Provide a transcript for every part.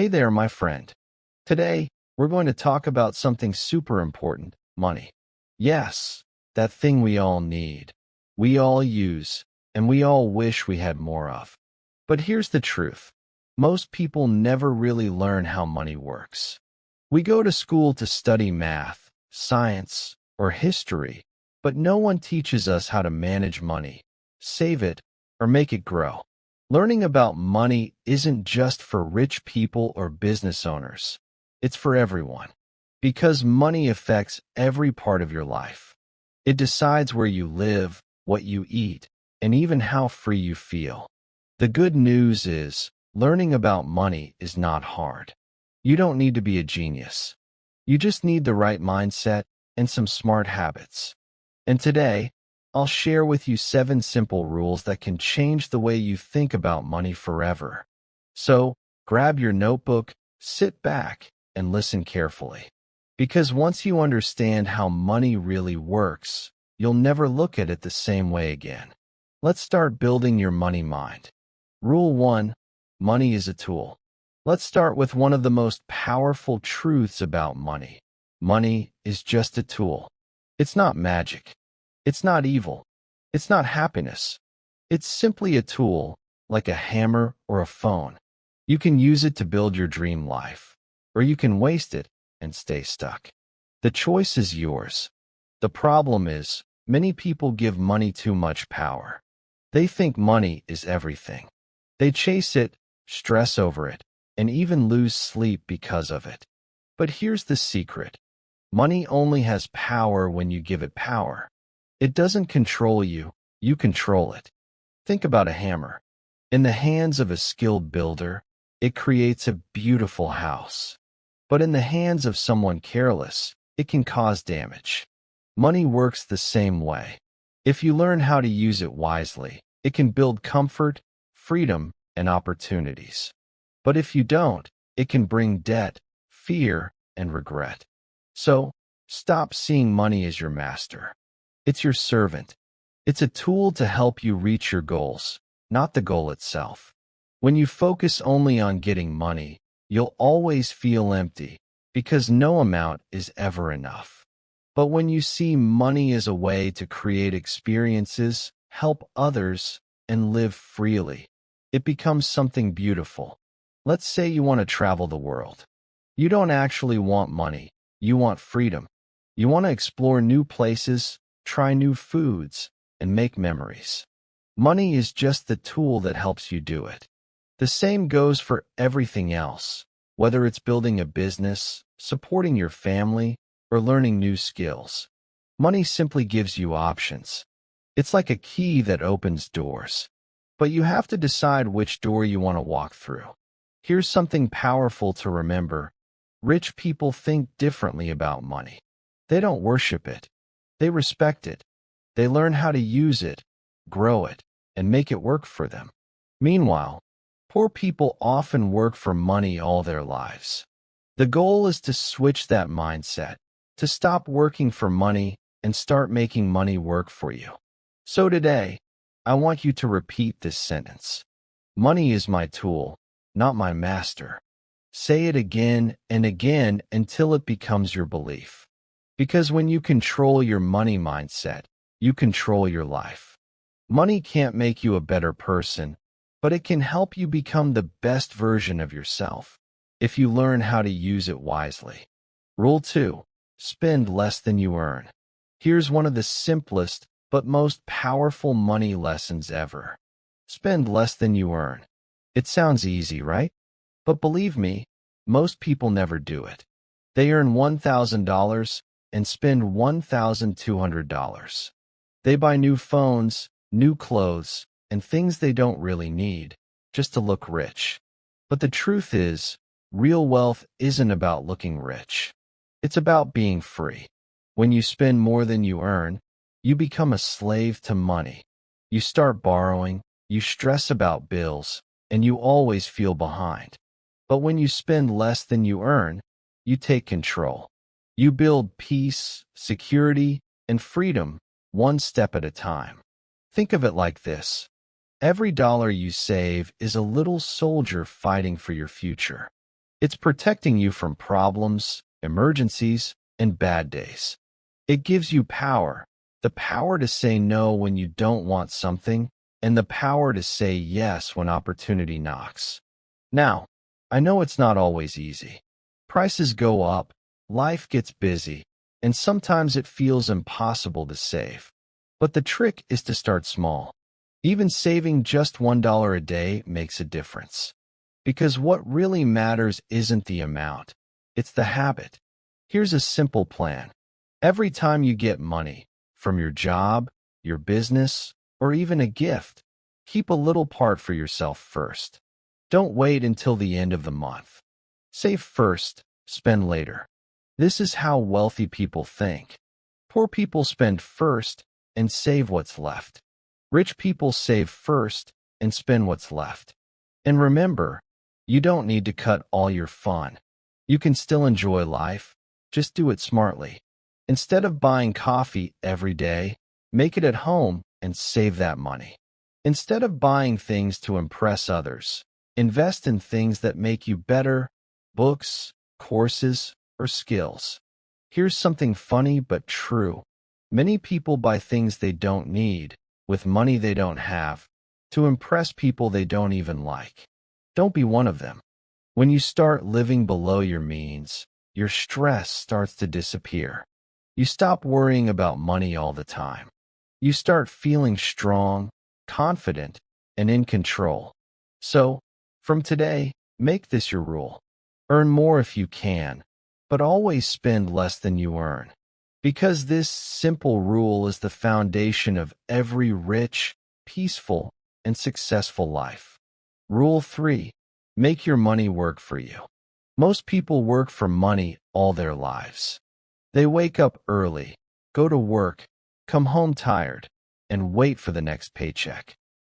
Hey there, my friend. Today, we're going to talk about something super important, money. Yes, that thing we all need, we all use, and we all wish we had more of. But here's the truth. Most people never really learn how money works. We go to school to study math, science, or history, but no one teaches us how to manage money, save it, or make it grow. Learning about money isn't just for rich people or business owners. It's for everyone. Because money affects every part of your life. It decides where you live, what you eat, and even how free you feel. The good news is, learning about money is not hard. You don't need to be a genius. You just need the right mindset and some smart habits. And today, I'll share with you 7 simple rules that can change the way you think about money forever. So, grab your notebook, sit back, and listen carefully. Because once you understand how money really works, you'll never look at it the same way again. Let's start building your money mind. Rule 1. Money is a tool. Let's start with one of the most powerful truths about money. Money is just a tool. It's not magic. It's not evil. It's not happiness. It's simply a tool, like a hammer or a phone. You can use it to build your dream life, or you can waste it and stay stuck. The choice is yours. The problem is, many people give money too much power. They think money is everything. They chase it, stress over it, and even lose sleep because of it. But here's the secret. Money only has power when you give it power. It doesn't control you, you control it. Think about a hammer. In the hands of a skilled builder, it creates a beautiful house. But in the hands of someone careless, it can cause damage. Money works the same way. If you learn how to use it wisely, it can build comfort, freedom, and opportunities. But if you don't, it can bring debt, fear, and regret. So, stop seeing money as your master. It's your servant. It's a tool to help you reach your goals, not the goal itself. When you focus only on getting money, you'll always feel empty, because no amount is ever enough. But when you see money as a way to create experiences, help others, and live freely, it becomes something beautiful. Let's say you want to travel the world. You don't actually want money, you want freedom. You want to explore new places, try new foods, and make memories. Money is just the tool that helps you do it. The same goes for everything else, whether it's building a business, supporting your family, or learning new skills. Money simply gives you options. It's like a key that opens doors. But you have to decide which door you want to walk through. Here's something powerful to remember. Rich people think differently about money. They don't worship it. They respect it. They learn how to use it, grow it, and make it work for them. Meanwhile, poor people often work for money all their lives. The goal is to switch that mindset, to stop working for money and start making money work for you. So today, I want you to repeat this sentence. Money is my tool, not my master. Say it again and again until it becomes your belief. Because when you control your money mindset, you control your life. Money can't make you a better person, but it can help you become the best version of yourself if you learn how to use it wisely. Rule 2. Spend less than you earn. Here's one of the simplest but most powerful money lessons ever. Spend less than you earn. It sounds easy, right? But believe me, most people never do it. They earn $1,000 and spend $1,200. They buy new phones, new clothes, and things they don't really need, just to look rich. But the truth is, real wealth isn't about looking rich. It's about being free. When you spend more than you earn, you become a slave to money. You start borrowing, you stress about bills, and you always feel behind. But when you spend less than you earn, you take control. You build peace, security, and freedom one step at a time. Think of it like this. Every dollar you save is a little soldier fighting for your future. It's protecting you from problems, emergencies, and bad days. It gives you power, the power to say no when you don't want something, and the power to say yes when opportunity knocks. Now, I know it's not always easy. Prices go up, life gets busy, and sometimes it feels impossible to save. But the trick is to start small. Even saving just $1 a day makes a difference. Because what really matters isn't the amount, it's the habit. Here's a simple plan. Every time you get money, from your job, your business, or even a gift, keep a little part for yourself first. Don't wait until the end of the month. Save first, spend later. This is how wealthy people think. Poor people spend first and save what's left. Rich people save first and spend what's left. And remember, you don't need to cut all your fun. You can still enjoy life, just do it smartly. Instead of buying coffee every day, make it at home and save that money. Instead of buying things to impress others, invest in things that make you better, books, courses, or skills. Here's something funny but true. Many people buy things they don't need, with money they don't have, to impress people they don't even like. Don't be one of them. When you start living below your means, your stress starts to disappear. You stop worrying about money all the time. You start feeling strong, confident, and in control. So, from today, make this your rule. Earn more if you can, but always spend less than you earn. Because this simple rule is the foundation of every rich, peaceful, and successful life. Rule 3. Make your money work for you. Most people work for money all their lives. They wake up early, go to work, come home tired, and wait for the next paycheck.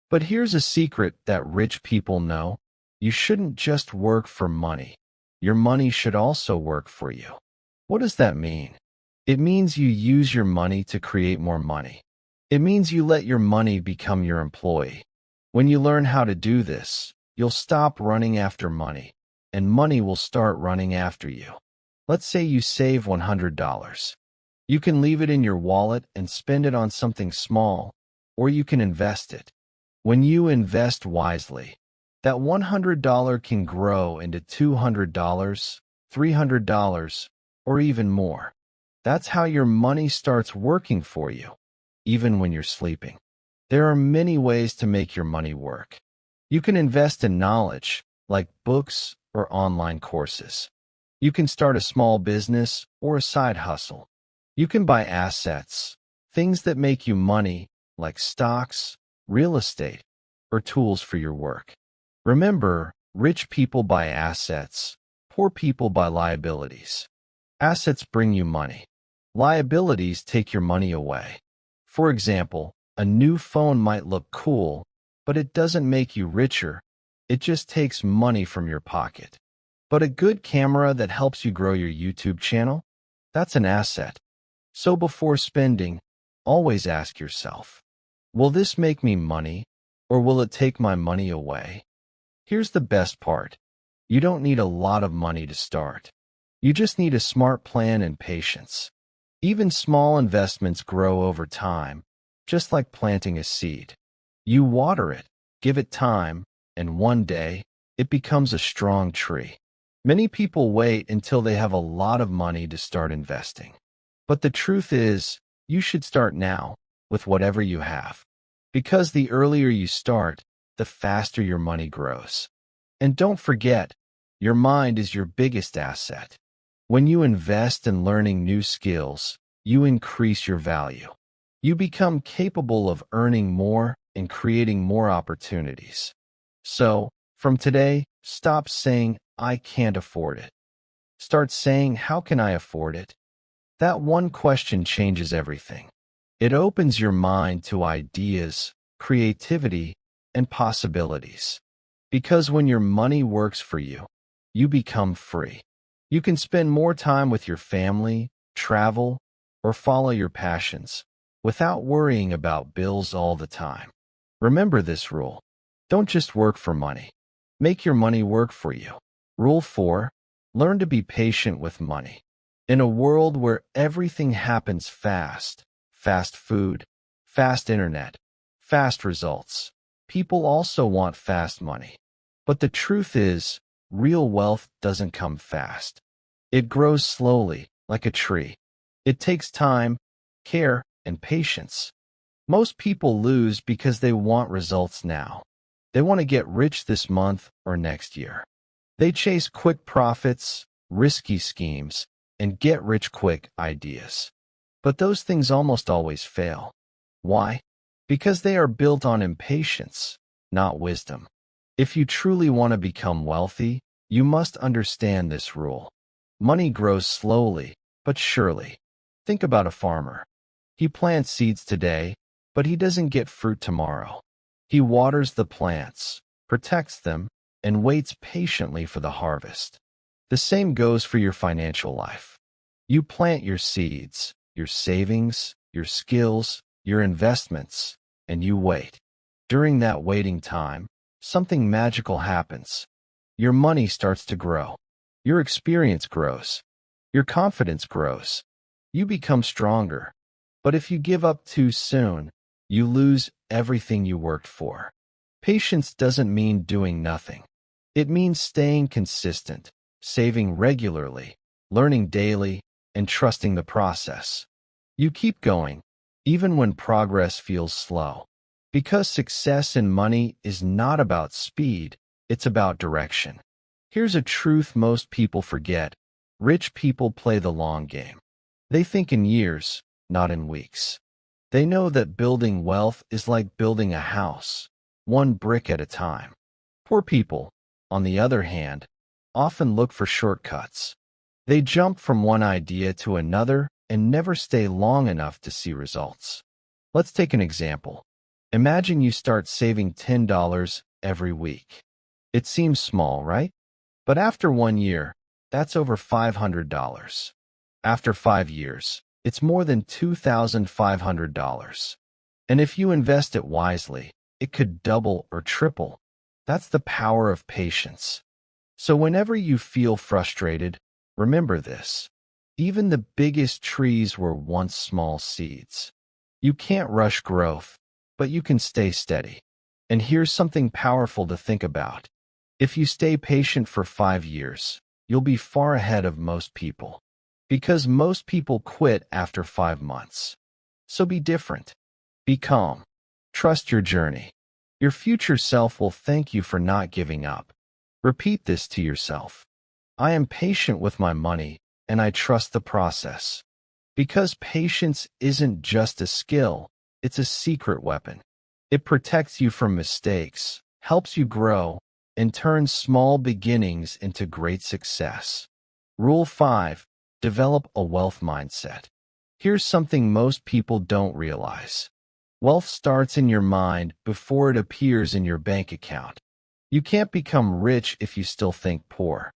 But here's a secret that rich people know. You shouldn't just work for money. Your money should also work for you. What does that mean? It means you use your money to create more money. It means you let your money become your employee. When you learn how to do this, you'll stop running after money, and money will start running after you. Let's say you save $100. You can leave it in your wallet and spend it on something small, or you can invest it. When you invest wisely, that $100 can grow into $200, $300, or even more. That's how your money starts working for you, even when you're sleeping. There are many ways to make your money work. You can invest in knowledge, like books or online courses. You can start a small business or a side hustle. You can buy assets, things that make you money, like stocks, real estate, or tools for your work. Remember, rich people buy assets, poor people buy liabilities. Assets bring you money. Liabilities take your money away. For example, a new phone might look cool, but it doesn't make you richer. It just takes money from your pocket. But a good camera that helps you grow your YouTube channel, that's an asset. So before spending, always ask yourself, will this make me money, or will it take my money away? Here's the best part. You don't need a lot of money to start. You just need a smart plan and patience. Even small investments grow over time, just like planting a seed. You water it, give it time, and one day, it becomes a strong tree. Many people wait until they have a lot of money to start investing. But the truth is, you should start now, with whatever you have. Because the earlier you start, the faster your money grows. And don't forget, your mind is your biggest asset. When you invest in learning new skills, you increase your value. You become capable of earning more and creating more opportunities. So, from today, stop saying, I can't afford it. Start saying, how can I afford it? That one question changes everything. It opens your mind to ideas, creativity, and possibilities. Because when your money works for you, you become free. You can spend more time with your family, travel, or follow your passions without worrying about bills all the time. Remember this rule. Don't just work for money. Make your money work for you. Rule 4. Learn to be patient with money. In a world where everything happens fast, fast food, fast internet, fast results, people also want fast money. But the truth is, real wealth doesn't come fast. It grows slowly, like a tree. It takes time, care, and patience. Most people lose because they want results now. They want to get rich this month or next year. They chase quick profits, risky schemes, and get-rich-quick ideas. But those things almost always fail. Why? Because they are built on impatience, not wisdom. If you truly want to become wealthy, you must understand this rule. Money grows slowly, but surely. Think about a farmer. He plants seeds today, but he doesn't get fruit tomorrow. He waters the plants, protects them, and waits patiently for the harvest. The same goes for your financial life. You plant your seeds, your savings, your skills, your investments, and you wait. During that waiting time, something magical happens. Your money starts to grow. Your experience grows. Your confidence grows. You become stronger. But if you give up too soon, you lose everything you worked for. Patience doesn't mean doing nothing. It means staying consistent, saving regularly, learning daily, and trusting the process. You keep going, even when progress feels slow. Because success in money is not about speed, it's about direction. Here's a truth most people forget. Rich people play the long game. They think in years, not in weeks. They know that building wealth is like building a house, one brick at a time. Poor people, on the other hand, often look for shortcuts. They jump from one idea to another and never stay long enough to see results. Let's take an example. Imagine you start saving $10 every week. It seems small, right? But after 1 year, that's over $500. After 5 years, it's more than $2,500. And if you invest it wisely, it could double or triple. That's the power of patience. So whenever you feel frustrated, remember this. Even the biggest trees were once small seeds. You can't rush growth, but you can stay steady. And here's something powerful to think about. If you stay patient for 5 years, you'll be far ahead of most people. Because most people quit after 5 months. So be different. Be calm. Trust your journey. Your future self will thank you for not giving up. Repeat this to yourself. I am patient with my money, and I trust the process. Because patience isn't just a skill, it's a secret weapon. It protects you from mistakes, helps you grow, and turns small beginnings into great success. Rule 5. Develop a wealth mindset. Here's something most people don't realize. Wealth starts in your mind before it appears in your bank account. You can't become rich if you still think poor.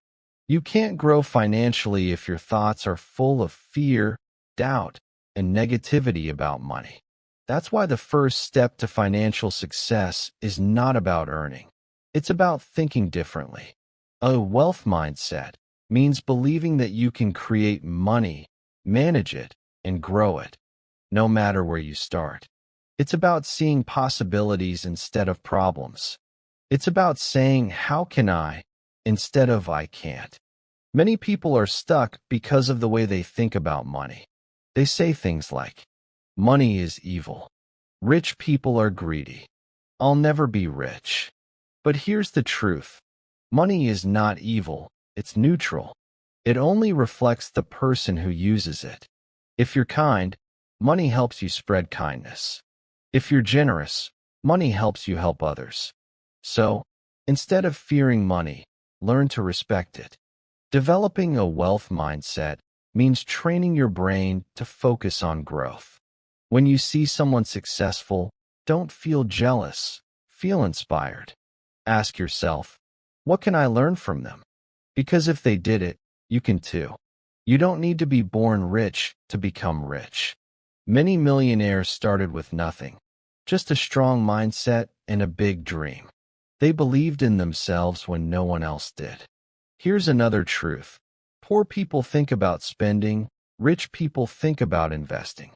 You can't grow financially if your thoughts are full of fear, doubt, and negativity about money. That's why the first step to financial success is not about earning. It's about thinking differently. A wealth mindset means believing that you can create money, manage it, and grow it, no matter where you start. It's about seeing possibilities instead of problems. It's about saying, how can I, instead of I can't. Many people are stuck because of the way they think about money. They say things like, money is evil. Rich people are greedy. I'll never be rich. But here's the truth. Money is not evil. It's neutral. It only reflects the person who uses it. If you're kind, money helps you spread kindness. If you're generous, money helps you help others. So, instead of fearing money, learn to respect it. Developing a wealth mindset means training your brain to focus on growth. When you see someone successful, don't feel jealous, feel inspired. Ask yourself, what can I learn from them? Because if they did it, you can too. You don't need to be born rich to become rich. Many millionaires started with nothing, just a strong mindset and a big dream. They believed in themselves when no one else did. Here's another truth. Poor people think about spending, rich people think about investing.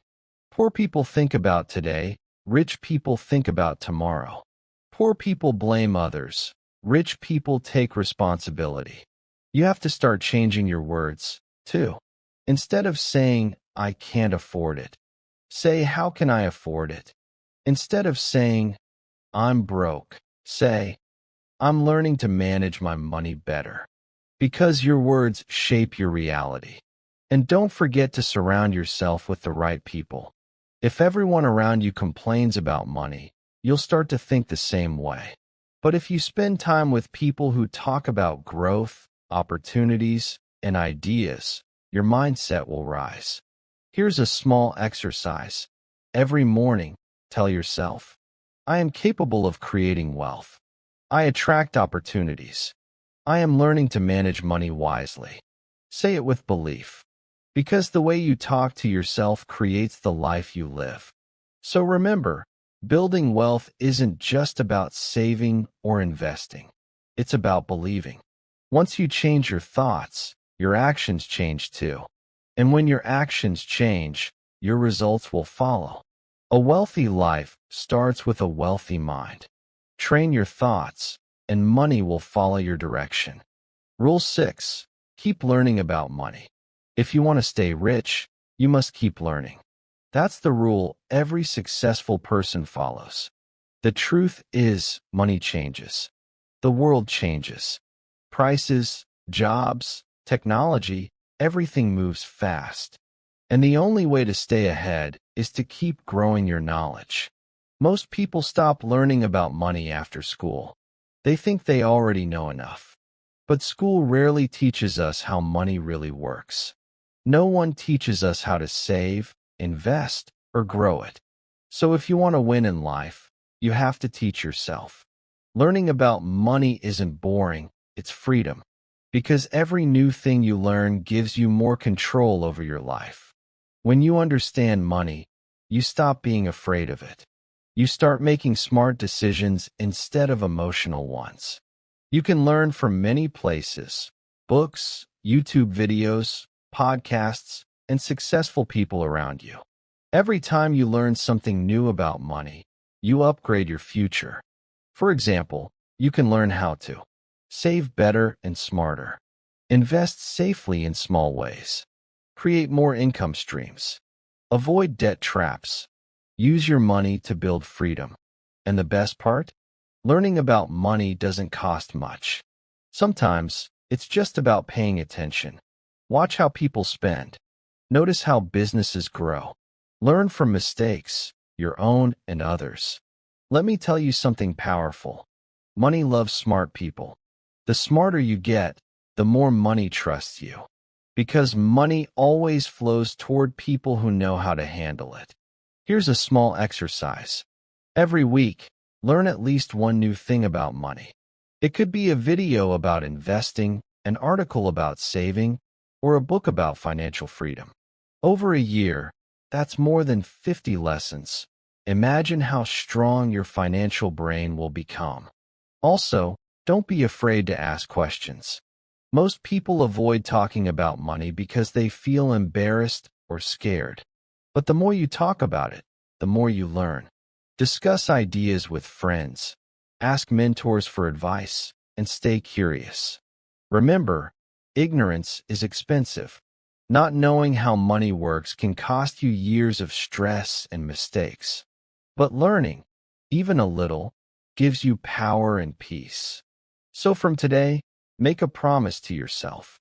Poor people think about today, rich people think about tomorrow. Poor people blame others, rich people take responsibility. You have to start changing your words, too. Instead of saying, I can't afford it, say, how can I afford it? Instead of saying, I'm broke, say, I'm learning to manage my money better. Because your words shape your reality. And don't forget to surround yourself with the right people. If everyone around you complains about money, you'll start to think the same way. But if you spend time with people who talk about growth, opportunities, and ideas, your mindset will rise. Here's a small exercise. Every morning, tell yourself, I am capable of creating wealth. I attract opportunities. I am learning to manage money wisely. Say it with belief. Because the way you talk to yourself creates the life you live. So remember, building wealth isn't just about saving or investing. It's about believing. Once you change your thoughts, your actions change too. And when your actions change, your results will follow. A wealthy life starts with a wealthy mind. Train your thoughts, and money will follow your direction. Rule 6. Keep learning about money. If you want to stay rich, you must keep learning. That's the rule every successful person follows. The truth is, money changes. The world changes. Prices, jobs, technology, everything moves fast. And the only way to stay ahead is to keep growing your knowledge. Most people stop learning about money after school. They think they already know enough. But school rarely teaches us how money really works. No one teaches us how to save, invest, or grow it. So if you want to win in life, you have to teach yourself. Learning about money isn't boring, it's freedom. Because every new thing you learn gives you more control over your life. When you understand money, you stop being afraid of it. You start making smart decisions instead of emotional ones. You can learn from many places: books, YouTube videos, podcasts, and successful people around you. Every time you learn something new about money, you upgrade your future. For example, you can learn how to save better and smarter, invest safely in small ways, create more income streams, avoid debt traps, use your money to build freedom. And the best part? Learning about money doesn't cost much. Sometimes, it's just about paying attention. Watch how people spend. Notice how businesses grow. Learn from mistakes, your own and others. Let me tell you something powerful. Money loves smart people. The smarter you get, the more money trusts you. Because money always flows toward people who know how to handle it. Here's a small exercise. Every week, learn at least one new thing about money. It could be a video about investing, an article about saving, or a book about financial freedom. Over a year, that's more than 50 lessons. Imagine how strong your financial brain will become. Also, don't be afraid to ask questions. Most people avoid talking about money because they feel embarrassed or scared. But the more you talk about it, the more you learn. Discuss ideas with friends, ask mentors for advice, and stay curious. Remember, ignorance is expensive. Not knowing how money works can cost you years of stress and mistakes. But learning, even a little, gives you power and peace. So from today, make a promise to yourself.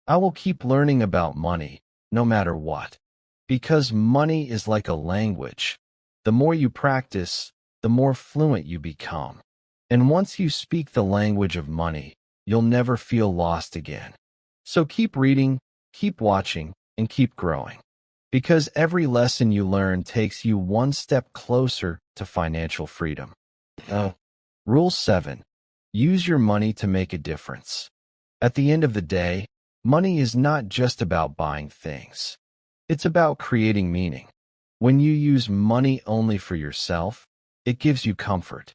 I will keep learning about money, no matter what. Because money is like a language. The more you practice, the more fluent you become. And once you speak the language of money, you'll never feel lost again. So keep reading, keep watching, and keep growing. Because every lesson you learn takes you one step closer to financial freedom. Rule 7. Use your money to make a difference. At the end of the day, money is not just about buying things. It's about creating meaning. When you use money only for yourself, it gives you comfort.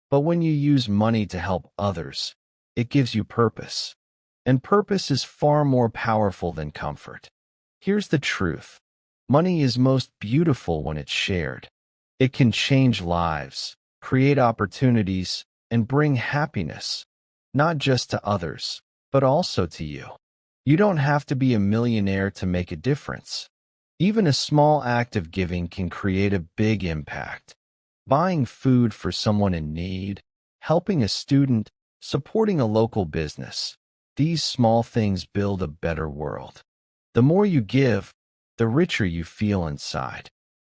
But when you use money to help others, it gives you purpose. And purpose is far more powerful than comfort. Here's the truth. Money is most beautiful when it's shared. It can change lives, create opportunities, and bring happiness, not just to others, but also to you. You don't have to be a millionaire to make a difference. Even a small act of giving can create a big impact. Buying food for someone in need, helping a student, supporting a local business. These small things build a better world. The more you give, the richer you feel inside.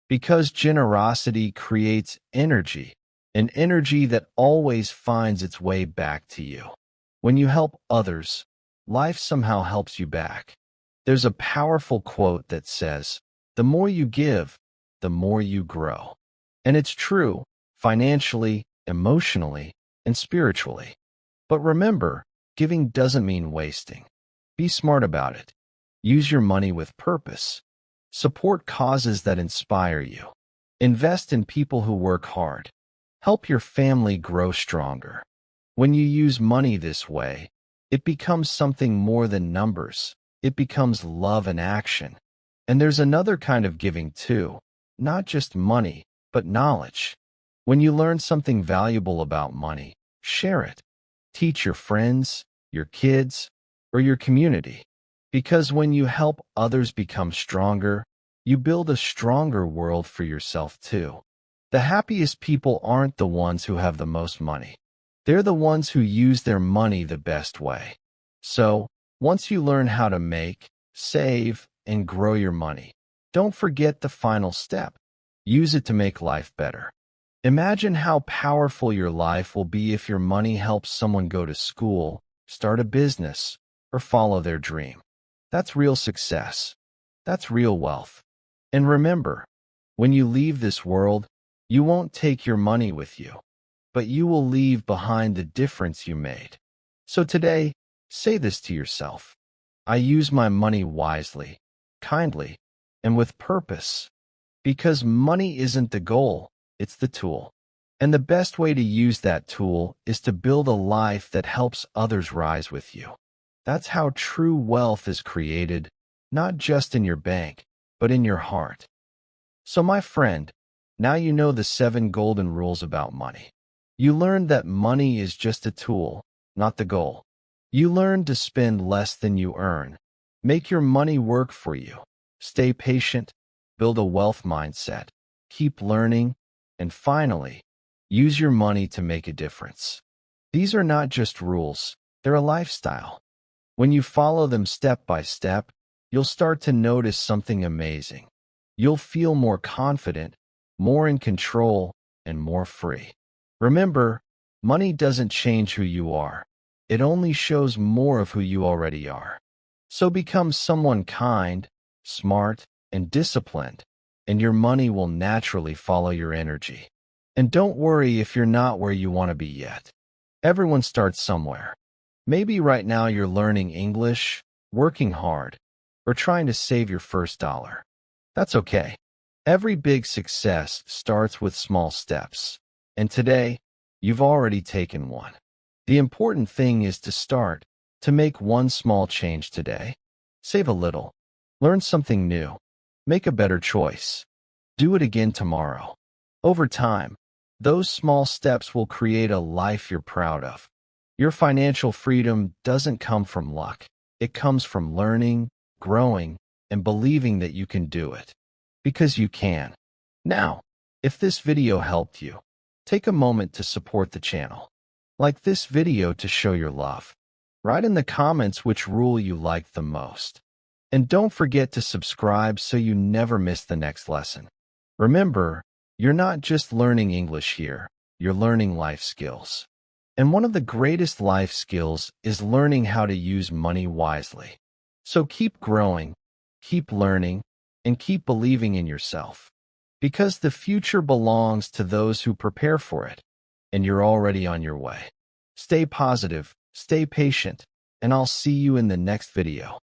Because generosity creates energy, an energy that always finds its way back to you. When you help others, life somehow helps you back. There's a powerful quote that says, "The more you give, the more you grow." And it's true, financially, emotionally, and spiritually. But remember, giving doesn't mean wasting. Be smart about it. Use your money with purpose. Support causes that inspire you. Invest in people who work hard. Help your family grow stronger. When you use money this way, it becomes something more than numbers. It becomes love in action. And there's another kind of giving too, not just money, but knowledge. When you learn something valuable about money, share it. Teach your friends, your kids, or your community. Because when you help others become stronger, you build a stronger world for yourself too. The happiest people aren't the ones who have the most money. They're the ones who use their money the best way. So, once you learn how to make, save, and grow your money, don't forget the final step. Use it to make life better. Imagine how powerful your life will be if your money helps someone go to school, start a business, or follow their dream. That's real success. That's real wealth. And remember, when you leave this world, you won't take your money with you, but you will leave behind the difference you made. So today, say this to yourself. I use my money wisely, kindly, and with purpose. Because money isn't the goal, it's the tool. And the best way to use that tool is to build a life that helps others rise with you. That's how true wealth is created, not just in your bank, but in your heart. So my friend, now you know the 7 golden rules about money. You learned that money is just a tool, not the goal. You learned to spend less than you earn. Make your money work for you. Stay patient, build a wealth mindset, keep learning, and finally, use your money to make a difference. These are not just rules, they're a lifestyle. When you follow them step by step, you'll start to notice something amazing. You'll feel more confident, more in control, and more free. Remember, money doesn't change who you are. It only shows more of who you already are. So become someone kind, smart, and disciplined, and your money will naturally follow your energy. And don't worry if you're not where you want to be yet. Everyone starts somewhere. Maybe right now you're learning English, working hard, or trying to save your first dollar. That's okay. Every big success starts with small steps. And today, you've already taken one. The important thing is to start, to make one small change today. Save a little. Learn something new. Make a better choice. Do it again tomorrow. Over time, those small steps will create a life you're proud of. Your financial freedom doesn't come from luck. It comes from learning, growing, and believing that you can do it. Because you can. Now, if this video helped you, take a moment to support the channel. Like this video to show your love. Write in the comments which rule you like the most. And don't forget to subscribe so you never miss the next lesson. Remember, you're not just learning English here, you're learning life skills. And one of the greatest life skills is learning how to use money wisely. So keep growing, keep learning, and keep believing in yourself. Because the future belongs to those who prepare for it, and you're already on your way. Stay positive, stay patient, and I'll see you in the next video.